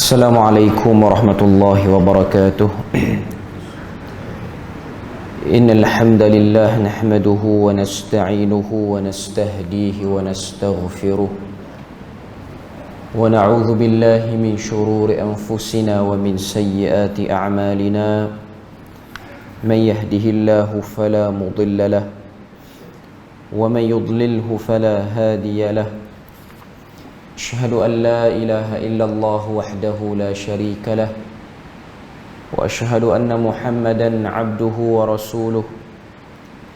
السلام عليكم ورحمة الله وبركاته. إن الحمد لله نحمده ونستعينه ونستهديه ونستغفره ونعوذ بالله من شرور أنفسنا ومن سيئات أعمالنا. من يهده الله فلا مضل له ومن يضلله فلا هادي له. أشهد أن لا إله إلا الله وحده لا شريك له وأشهد أن محمدا عبده ورسوله.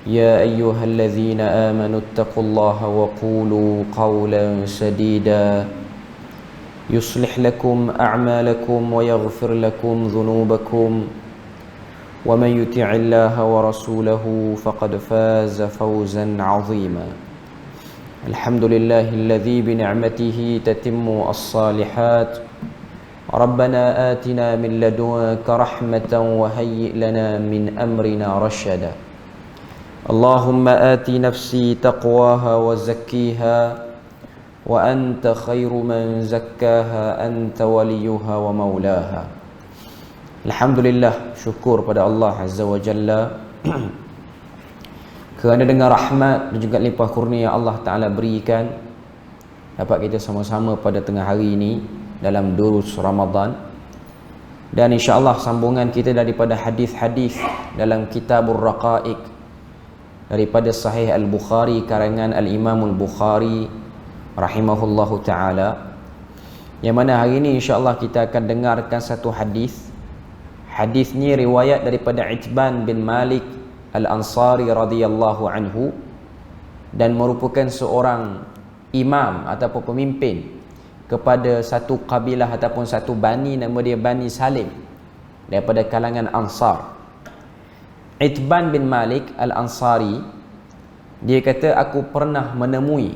يا أيها الذين آمنوا اتقوا الله وقولوا قولا سديدا يصلح لكم أعمالكم ويغفر لكم ذنوبكم ومن يطع الله ورسوله فقد فاز فوزا عظيما. الحمد لله الذي بنعمته تتم الصالحات. ربنا آتنا من لدنك رحمة وهيئ لنا من أمرنا رشدا. اللهم آت نفسي تقواها وزكيها وأنت خير من زكاها أنت وليها ومولاها. Alhamdulillah, syukur pada Allah Azza wa Jalla kerana dengan rahmat dan juga limpah kurnia Allah Ta'ala berikan dapat kita sama-sama pada tengah hari ini dalam durus Ramadan. Dan insya-Allah sambungan kita daripada hadis-hadis dalam Kitabur Raqaiq daripada Sahih Al-Bukhari karangan Al-Imam Al-Bukhari rahimahullahu ta'ala, yang mana hari ini insya-Allah kita akan dengarkan satu hadis. Hadis ni riwayat daripada Itban bin Malik Al-Ansari radhiyallahu anhu dan merupakan seorang imam ataupun pemimpin kepada satu kabilah ataupun satu bani, nama dia Bani Salim, daripada kalangan Ansar. Itban bin Malik Al-Ansari, dia kata aku pernah menemui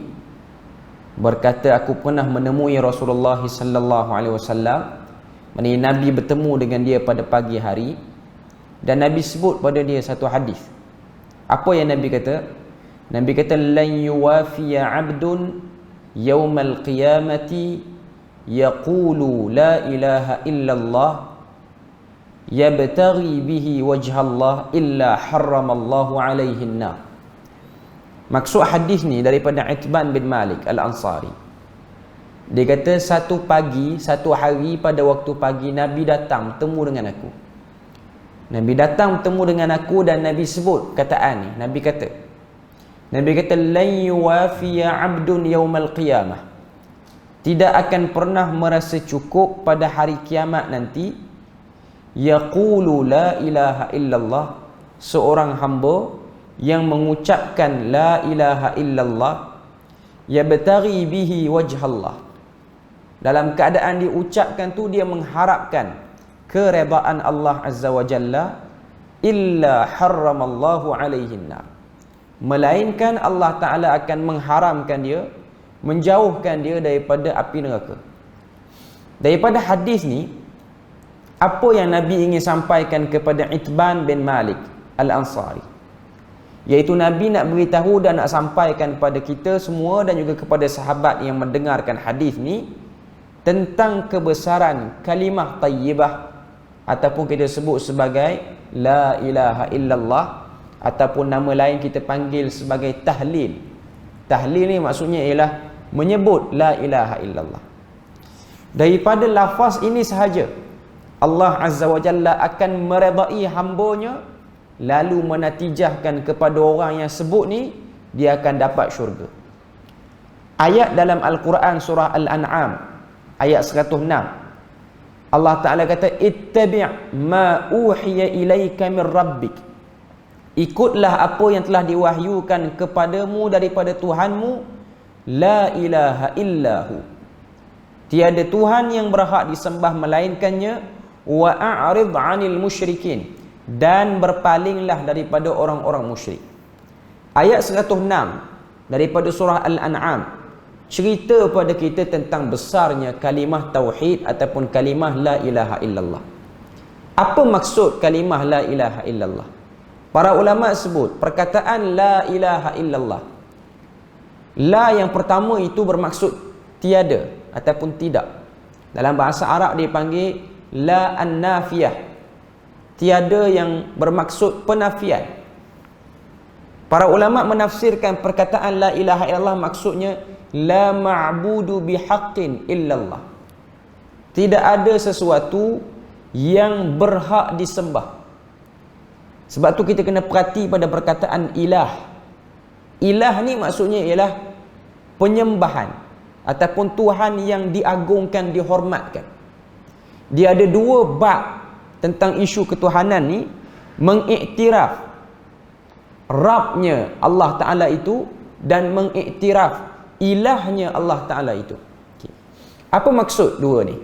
Rasulullah sallallahu alaihi wasallam. Nabi bertemu dengan dia pada pagi hari dan Nabi sebut pada dia satu hadis. Apa yang Nabi kata? Nabi kata lan yuwafiya 'abdun yaumal qiyamati yaqulu la ilaha illallah yabtaghi bihi wajha Allah illa harramallahu alaihi an-nar. Maksud hadis ni daripada Itban bin Malik Al-Ansari. Dia kata satu hari pada waktu pagi Nabi datang bertemu dengan aku. Nabi datang bertemu dengan aku dan Nabi sebut kataan ni. Nabi kata lan yuwafiya 'abdun yaumal qiyamah. Tidak akan pernah merasa cukup pada hari kiamat nanti yaqulu la ilaha illallah, seorang hamba yang mengucapkan la ilaha illallah yabtaghi bihi wajhallah. Dalam keadaan diucapkan tu dia mengharapkan keredaan Allah Azza wa Jalla, illa harramallahu alaihin nar, melainkan Allah Ta'ala akan mengharamkan dia, menjauhkan dia daripada api neraka. Daripada hadis ni, apa yang Nabi ingin sampaikan kepada Itban bin Malik Al-Ansari, iaitu Nabi nak beritahu dan nak sampaikan kepada kita semua dan juga kepada sahabat yang mendengarkan hadis ni tentang kebesaran kalimah tayyibah ataupun kita sebut sebagai la ilaha illallah, ataupun nama lain kita panggil sebagai tahlil. Tahlil ni maksudnya ialah menyebut la ilaha illallah. Daripada lafaz ini sahaja Allah Azza wa Jalla akan meredai hambanya, lalu menatijahkan kepada orang yang sebut ni dia akan dapat syurga. Ayat dalam Al-Quran surah Al-An'am ayat 106, Allah Ta'ala kata ittabi' ma uhiya ilaika min rabbik, ikutlah apa yang telah diwahyukan kepadamu daripada Tuhanmu, la ilaha illahu, tiada Tuhan yang berhak disembah melainkannya, wa a'rid 'anil musyrikin, dan berpalinglah daripada orang-orang musyrik. Ayat 106 daripada surah Al-An'am cerita pada kita tentang besarnya kalimah tauhid ataupun kalimah la ilaha illallah. Apa maksud kalimah la ilaha illallah? Para ulama sebut perkataan la ilaha illallah, la yang pertama itu bermaksud tiada ataupun tidak. Dalam bahasa Arab dipanggil la an-nafiyah. Tiada yang bermaksud penafian. Para ulama menafsirkan perkataan la ilaha illallah maksudnya la ma'budu bihaqqin illallah. Tidak ada sesuatu yang berhak disembah. Sebab tu kita kena perhati pada perkataan ilah. Ilah ni maksudnya ialah penyembahan ataupun Tuhan yang diagungkan, dihormatkan. Dia ada dua bab tentang isu ketuhanan ni, mengiktiraf Rabbnya Allah Ta'ala itu dan mengiktiraf ilahnya Allah Ta'ala itu. Okay. Apa maksud dua ni?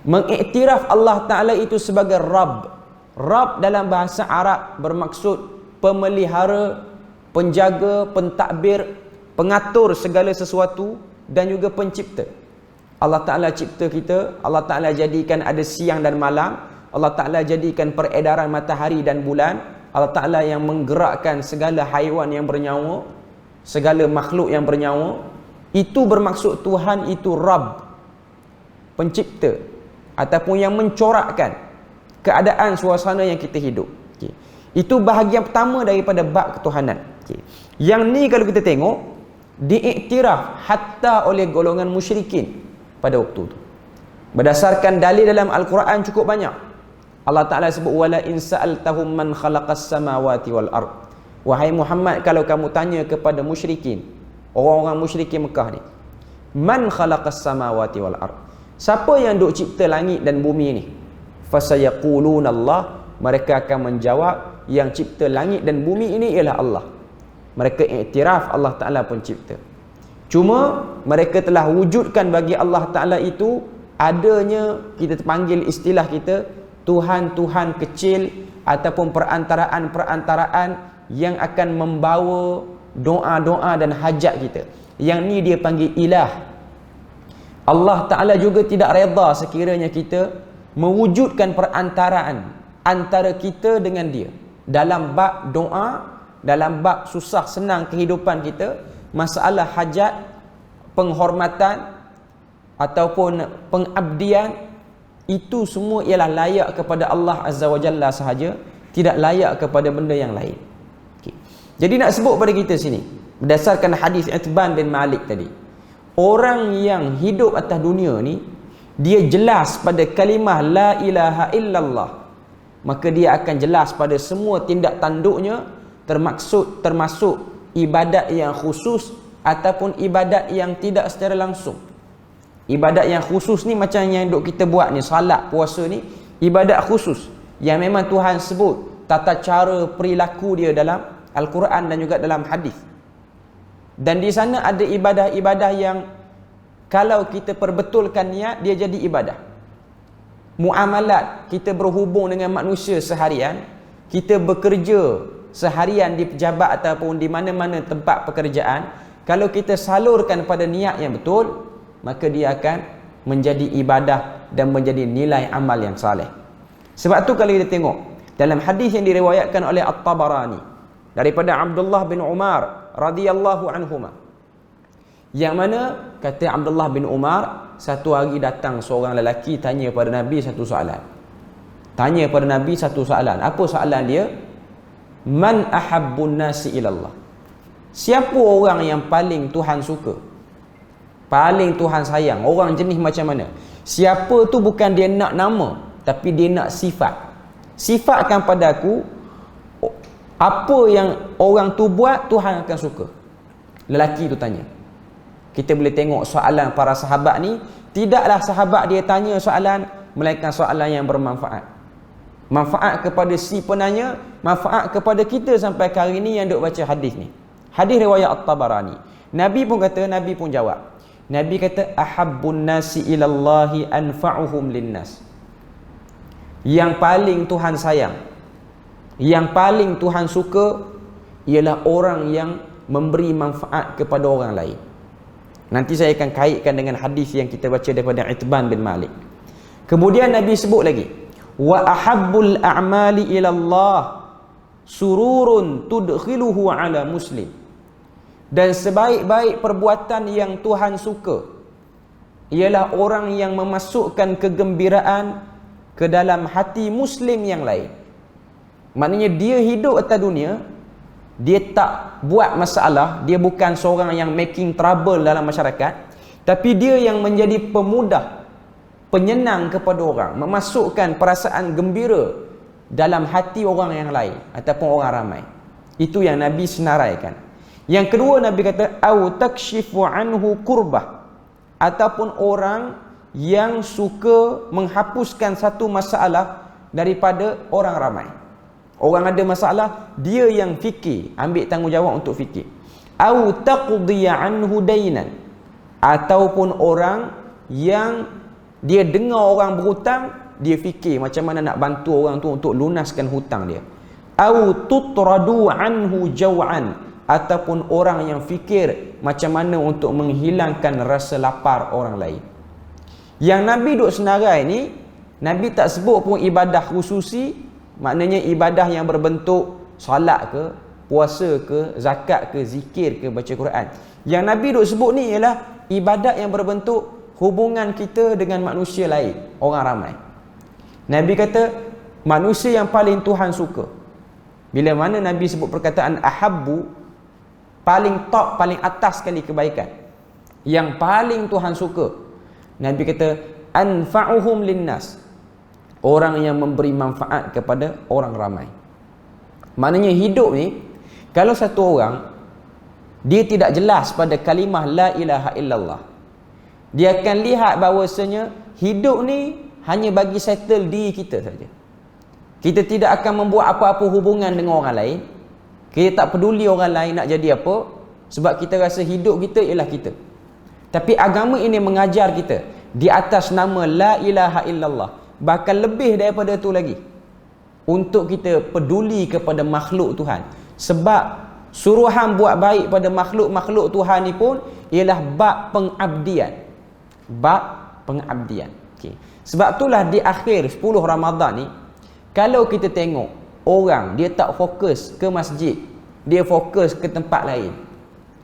Mengiktiraf Allah Ta'ala itu sebagai Rabb. Rabb dalam bahasa Arab bermaksud pemelihara, penjaga, pentadbir, pengatur segala sesuatu dan juga pencipta. Allah Ta'ala cipta kita, Allah Ta'ala jadikan ada siang dan malam, Allah Ta'ala jadikan peredaran matahari dan bulan, Allah Ta'ala yang menggerakkan segala haiwan yang bernyawa, segala makhluk yang bernyawa. Itu bermaksud Tuhan itu Rabb, pencipta ataupun yang mencorakkan keadaan suasana yang kita hidup. Okay. Itu bahagian pertama daripada bab ketuhanan. Okay. Yang ni kalau kita tengok diiktiraf hatta oleh golongan musyrikin pada waktu tu. Berdasarkan dalil dalam Al-Quran cukup banyak. Allah Ta'ala sebut wala in sa'altahum man khalaqas samawati wal ard. Wahai Muhammad, kalau kamu tanya kepada musyrikin, orang-orang musyrikin Mekah ni, man khalaqas samawati wal ard, siapa yang duk cipta langit dan bumi ni? Fasayaquluna Allah, mereka akan menjawab yang cipta langit dan bumi ini ialah Allah. Mereka iktiraf Allah Ta'ala pencipta. Cuma mereka telah wujudkan bagi Allah Ta'ala itu adanya, kita panggil istilah kita, Tuhan-Tuhan kecil ataupun perantaraan-perantaraan yang akan membawa doa-doa dan hajat kita. Yang ni dia panggil ilah. Allah Ta'ala juga tidak reda sekiranya kita mewujudkan perantaraan antara kita dengan dia dalam bab doa, dalam bab susah senang kehidupan kita, masalah hajat, penghormatan ataupun pengabdian. Itu semua ialah layak kepada Allah Azza wa Jalla sahaja, tidak layak kepada benda yang lain. Okay. Jadi nak sebut pada kita sini, berdasarkan hadis Itban bin Malik tadi, orang yang hidup atas dunia ni, dia jelas pada kalimah la ilaha illallah, maka dia akan jelas pada semua tindak tanduknya, termasuk ibadat yang khusus ataupun ibadat yang tidak secara langsung. Ibadat yang khusus ni macam yang duk kita buat ni, salat, puasa ni, ibadat khusus yang memang Tuhan sebut tata cara perilaku dia dalam Al-Quran dan juga dalam hadis. Dan di sana ada ibadah-ibadah yang kalau kita perbetulkan niat, dia jadi ibadah. Muamalat, kita berhubung dengan manusia seharian, kita bekerja seharian di pejabat ataupun di mana-mana tempat pekerjaan, kalau kita salurkan pada niat yang betul, maka dia akan menjadi ibadah dan menjadi nilai amal yang saleh. Sebab tu kalau kita tengok dalam hadis yang diriwayatkan oleh At-Tabarani daripada Abdullah bin Umar radhiyallahu anhuma, yang mana kata Abdullah bin Umar, satu hari datang seorang lelaki tanya pada Nabi satu soalan. Tanya pada Nabi satu soalan. Apa soalan dia? Man ahabbun nasi ilallah. Siapa orang yang paling Tuhan suka? Paling Tuhan sayang, orang jenis macam mana? Siapa tu bukan dia nak nama, tapi dia nak sifat. Sifatkan pada aku apa yang orang tu buat, Tuhan akan suka. Lelaki tu tanya. Kita boleh tengok soalan para sahabat ni, tidaklah sahabat dia tanya soalan melainkan soalan yang bermanfaat. Manfaat kepada si penanya, manfaat kepada kita sampai hari ni yang duk baca hadis ni. Hadis riwayat At-Tabarani. Nabi pun kata, Nabi pun jawab. Nabi kata ahabbun nasi ilallahi anfa'uhum linnas. Yang paling Tuhan sayang, yang paling Tuhan suka ialah orang yang memberi manfaat kepada orang lain. Nanti saya akan kaitkan dengan hadis yang kita baca daripada Itban bin Malik. Kemudian Nabi sebut lagi, wa ahabbul a'mali ilallah sururun tudkhiluhu ala muslim. Dan sebaik-baik perbuatan yang Tuhan suka, ialah orang yang memasukkan kegembiraan ke dalam hati Muslim yang lain. Maknanya dia hidup atas dunia, dia tak buat masalah, dia bukan seorang yang making trouble dalam masyarakat, tapi dia yang menjadi pemudah, penyenang kepada orang, memasukkan perasaan gembira dalam hati orang yang lain ataupun orang ramai. Itu yang Nabi senaraikan. Yang kedua, Nabi kata au takshifu anhu kurbah, ataupun orang yang suka menghapuskan satu masalah daripada orang ramai. Orang ada masalah, dia yang fikir, ambil tanggungjawab untuk fikir. Au taqdiya anhu dainan, ataupun orang yang dia dengar orang berhutang, dia fikir macam mana nak bantu orang tu untuk lunaskan hutang dia. Au tutradu anhu jaw'an, ataupun orang yang fikir macam mana untuk menghilangkan rasa lapar orang lain. Yang Nabi duk senarai ni, Nabi tak sebut pun ibadah khususi, maknanya ibadah yang berbentuk solat ke, puasa ke, zakat ke, zikir ke, baca Quran. Yang Nabi duk sebut ni ialah ibadat yang berbentuk hubungan kita dengan manusia lain, orang ramai. Nabi kata manusia yang paling Tuhan suka, bila mana Nabi sebut perkataan ahabbu, paling top, paling atas sekali kebaikan, yang paling Tuhan suka, Nabi kata anfa'uhum linnas, orang yang memberi manfaat kepada orang ramai. Maknanya hidup ni, kalau satu orang dia tidak jelas pada kalimah la ilaha illallah, dia akan lihat bahawasanya hidup ni hanya bagi settle diri kita saja. Kita tidak akan membuat apa-apa hubungan dengan orang lain. Kita tak peduli orang lain nak jadi apa, sebab kita rasa hidup kita ialah kita. Tapi agama ini mengajar kita di atas nama la ilaha illallah, bahkan lebih daripada tu lagi, untuk kita peduli kepada makhluk Tuhan. Sebab suruhan buat baik pada makhluk-makhluk Tuhan ni pun ialah bab pengabdian. Bab pengabdian. Okay. Sebab itulah di akhir 10 Ramadan ni, kalau kita tengok orang dia tak fokus ke masjid, dia fokus ke tempat lain,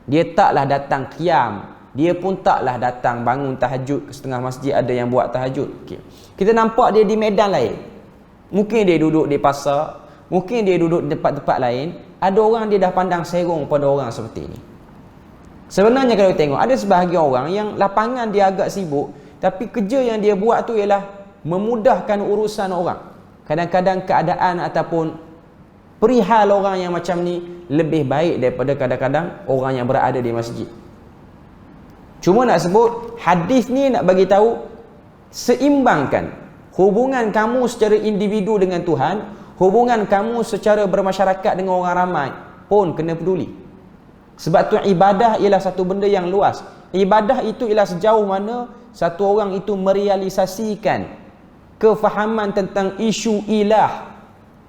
dia taklah datang qiyam, dia pun taklah datang bangun tahajud, setengah masjid ada yang buat tahajud. Okay. Kita nampak dia di medan lain, mungkin dia duduk di pasar, mungkin dia duduk di tempat-tempat lain. Ada orang dia dah pandang serong pada orang seperti ini. Sebenarnya kalau tengok, ada sebahagian orang yang lapangan dia agak sibuk, tapi kerja yang dia buat tu ialah memudahkan urusan orang. Kadang-kadang keadaan ataupun perihal orang yang macam ni lebih baik daripada kadang-kadang orang yang berada di masjid. Cuma nak sebut, hadis ni nak bagi tahu, seimbangkan hubungan kamu secara individu dengan Tuhan, hubungan kamu secara bermasyarakat dengan orang ramai pun kena peduli. Sebab tu ibadah ialah satu benda yang luas. Ibadah itu ialah sejauh mana satu orang itu merealisasikan kefahaman tentang isu ilah.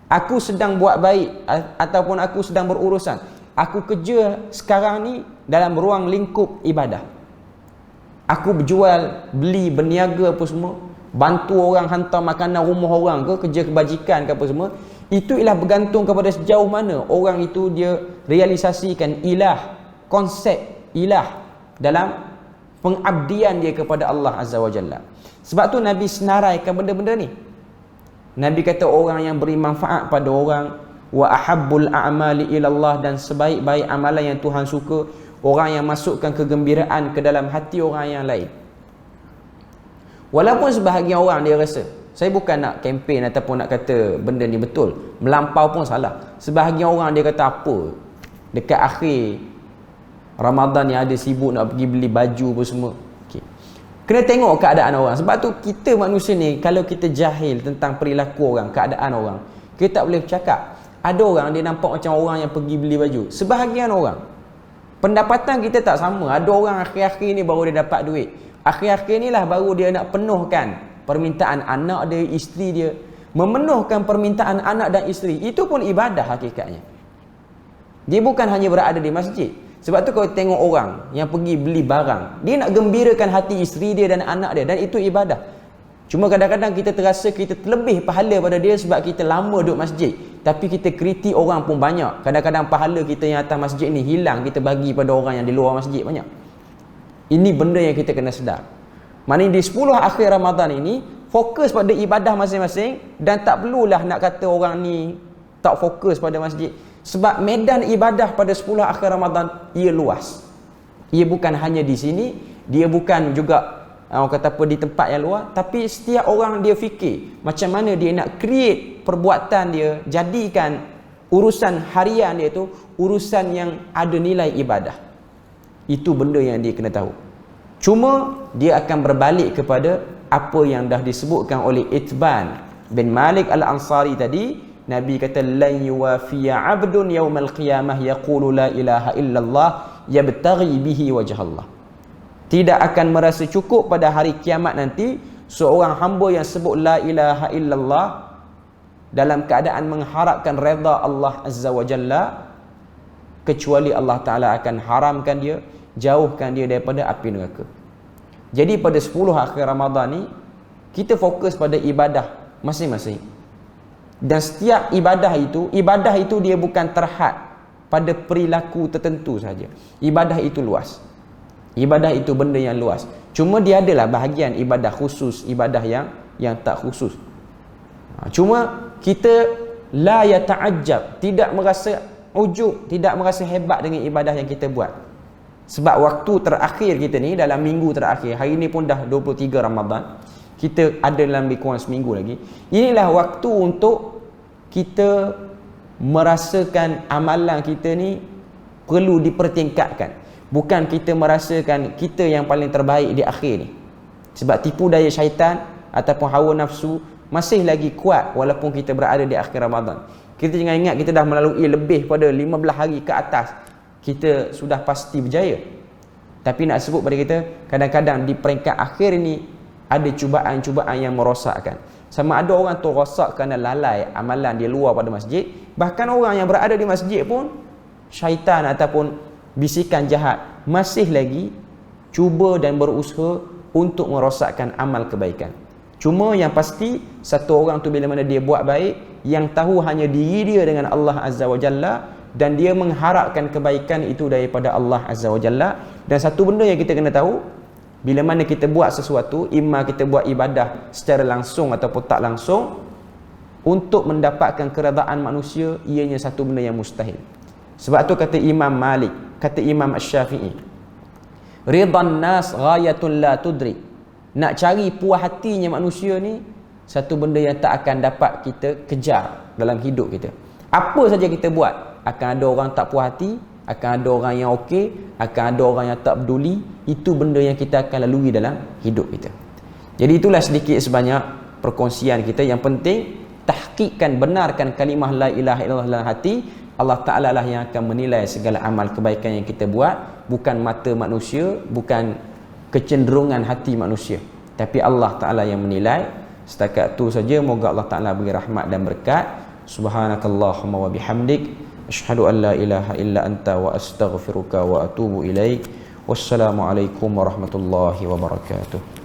Aku sedang buat baik ataupun aku sedang berurusan, aku kerja sekarang ni dalam ruang lingkup ibadah. Aku berjual, beli, berniaga apa semua, bantu orang hantar makanan rumah orang ke, kerja kebajikan ke apa semua, itu ialah bergantung kepada sejauh mana orang itu dia realisasikan ilah, konsep ilah dalam pengabdian dia kepada Allah Azza wa Jalla. Sebab tu Nabi senaraikan benda-benda ni. Nabi kata orang yang beri manfaat pada orang, wa ahabbul a'mali ilallah, dan sebaik-baik amalan yang Tuhan suka, orang yang masukkan kegembiraan ke dalam hati orang yang lain. Walaupun sebahagian orang dia rasa, saya bukan nak kempen ataupun nak kata benda ni betul, melampau pun salah. Sebahagian orang dia kata apa, dekat akhir Ramadan ni ada sibuk nak pergi beli baju apa semua. Okay. Kena tengok keadaan orang. Sebab tu kita manusia ni, kalau kita jahil tentang perilaku orang, keadaan orang, kita tak boleh bercakap. Ada orang dia nampak macam orang yang pergi beli baju. Sebahagian orang, pendapatan kita tak sama. Ada orang akhir-akhir ni baru dia dapat duit. Akhir-akhir ni lah baru dia nak penuhkan permintaan anak dia, isteri dia. Memenuhkan permintaan anak dan isteri, itu pun ibadah hakikatnya. Dia bukan hanya berada di masjid. Sebab tu kalau tengok orang yang pergi beli barang, dia nak gembirakan hati isteri dia dan anak dia, dan itu ibadah. Cuma kadang-kadang kita terasa kita terlebih pahala pada dia sebab kita lama duduk masjid, tapi kita kritik orang pun banyak. Kadang-kadang pahala kita yang atas masjid ni hilang, kita bagi pada orang yang di luar masjid banyak. Ini benda yang kita kena sedar. Maknanya di 10 akhir Ramadan ini fokus pada ibadah masing-masing, dan tak perlulah nak kata orang ni tak fokus pada masjid. Sebab medan ibadah pada 10 akhir Ramadan ia luas. Ia bukan hanya di sini, dia bukan juga orang kata apa di tempat yang luar, tapi setiap orang dia fikir macam mana dia nak create perbuatan dia, jadikan urusan harian dia tu urusan yang ada nilai ibadah. Itu benda yang dia kena tahu. Cuma dia akan berbalik kepada apa yang dah disebutkan oleh Itban bin Malik Al-Ansari tadi. Nabi kata lan yuwafiya 'abdun yaumal qiyamah yaqulu la ilaha illallah yabtaghi bihi wajh Allah. Tidak akan merasa cukup pada hari kiamat nanti seorang hamba yang sebut la ilaha illallah dalam keadaan mengharapkan redha Allah Azza wa Jalla, kecuali Allah Ta'ala akan haramkan dia, jauhkan dia daripada api neraka. Jadi pada 10 akhir Ramadan ni kita fokus pada ibadah masing-masing. Dan setiap ibadah itu dia bukan terhad pada perilaku tertentu saja. Ibadah itu luas. Ibadah itu benda yang luas. Cuma dia adalah bahagian ibadah khusus, ibadah yang tak khusus. Cuma kita la yata'ajjab, tidak merasa ujub, tidak merasa hebat dengan ibadah yang kita buat. Sebab waktu terakhir kita ni, dalam minggu terakhir, hari ni pun dah 23 Ramadan, kita ada dalam lebih kurang seminggu lagi. Inilah waktu untuk kita merasakan amalan kita ni perlu dipertingkatkan. Bukan kita merasakan kita yang paling terbaik di akhir ni. Sebab tipu daya syaitan ataupun hawa nafsu masih lagi kuat walaupun kita berada di akhir Ramadan. Kita jangan ingat kita dah melalui lebih pada 15 hari ke atas, kita sudah pasti berjaya. Tapi nak sebut pada kita, kadang-kadang di peringkat akhir ini ada cubaan-cubaan yang merosakkan. Sama ada orang tu rosak kerana lalai amalan dia luar pada masjid. Bahkan orang yang berada di masjid pun syaitan ataupun bisikan jahat masih lagi cuba dan berusaha untuk merosakkan amal kebaikan. Cuma yang pasti, satu orang tu bila mana dia buat baik, yang tahu hanya diri dia dengan Allah Azza wa Jalla, dan dia mengharapkan kebaikan itu daripada Allah Azza wa Jalla. Dan satu benda yang kita kena tahu, bila mana kita buat sesuatu, imma kita buat ibadah secara langsung ataupun tak langsung, untuk mendapatkan keredaan manusia, ianya satu benda yang mustahil. Sebab tu kata Imam Malik, kata Imam Asy-Syafi'i, ridhan nas ghayatun la tudrik. Nak cari puas hatinya manusia ni satu benda yang tak akan dapat kita kejar dalam hidup kita. Apa saja kita buat, akan ada orang tak puas hati, akan ada orang yang okey, akan ada orang yang tak peduli. Itu benda yang kita akan lalui dalam hidup kita. Jadi itulah sedikit sebanyak perkongsian kita. Yang penting, tahqiqkan, benarkan kalimah la ilaha illallah dalam hati. Allah Ta'ala lah yang akan menilai segala amal kebaikan yang kita buat. Bukan mata manusia, bukan kecenderungan hati manusia, tapi Allah Ta'ala yang menilai. Setakat tu saja. Moga Allah Ta'ala beri rahmat dan berkat. Subhanakallahumma wa bihamdik, asyhadu an la ilaha illa anta wa astaghfiruka wa atubu ilaik. Wassalamualaikum warahmatullahi wabarakatuh.